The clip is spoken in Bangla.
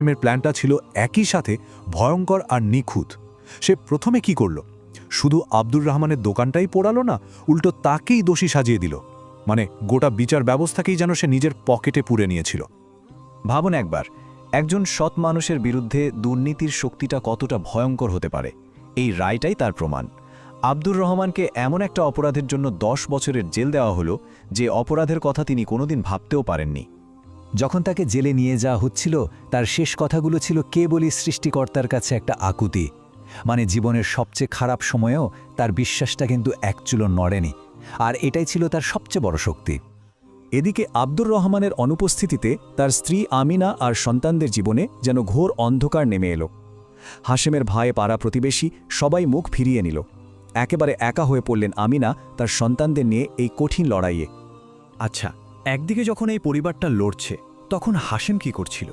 এর প্ল্যানটা ছিল একই সাথে ভয়ঙ্কর আর নিখুঁত। সে প্রথমে কি করল? শুধু আব্দুর রহমানের দোকানটাই পোড়ালো না, উল্টো তাকেই দোষী সাজিয়ে দিল। মানে গোটা বিচার ব্যবস্থাকেই যেন সে নিজের পকেটে পুরে নিয়েছিল। ভাবুন একবার, একজন সৎ মানুষের বিরুদ্ধে দুর্নীতির শক্তিটা কতটা ভয়ঙ্কর হতে পারে। এই রায়টাই তার প্রমাণ। আব্দুর রহমানকে এমন একটা অপরাধের জন্য 10 বছরের জেল দেওয়া হলো, যে অপরাধের কথা তিনি কোনোদিন ভাবতেও পারেননি। যখন তাকে জেলে নিয়ে যাওয়া হচ্ছিল, তার শেষ কথাগুলো ছিল কেবলই সৃষ্টিকর্তার কাছে একটা আকুতি। মানে জীবনের সবচেয়ে খারাপ সময়েও তার বিশ্বাসটা কিন্তু এক চুলো নড়েনি, আর এটাই ছিল তার সবচেয়ে বড় শক্তি। এদিকে আব্দুর রহমানের অনুপস্থিতিতে তার স্ত্রী আমিনা আর সন্তানদের জীবনে যেন ঘোর অন্ধকার নেমে এলো। হাশেমের ভাই, পাড়া প্রতিবেশী সবাই মুখ ফিরিয়ে নিল। একেবারে একা হয়ে পড়লেন আমিনা তার সন্তানদের নিয়ে এই কঠিন লড়াইয়ে। আচ্ছা, একদিকে যখন এই পরিবারটা লড়ছে, তখন হাশেম কি করছিল?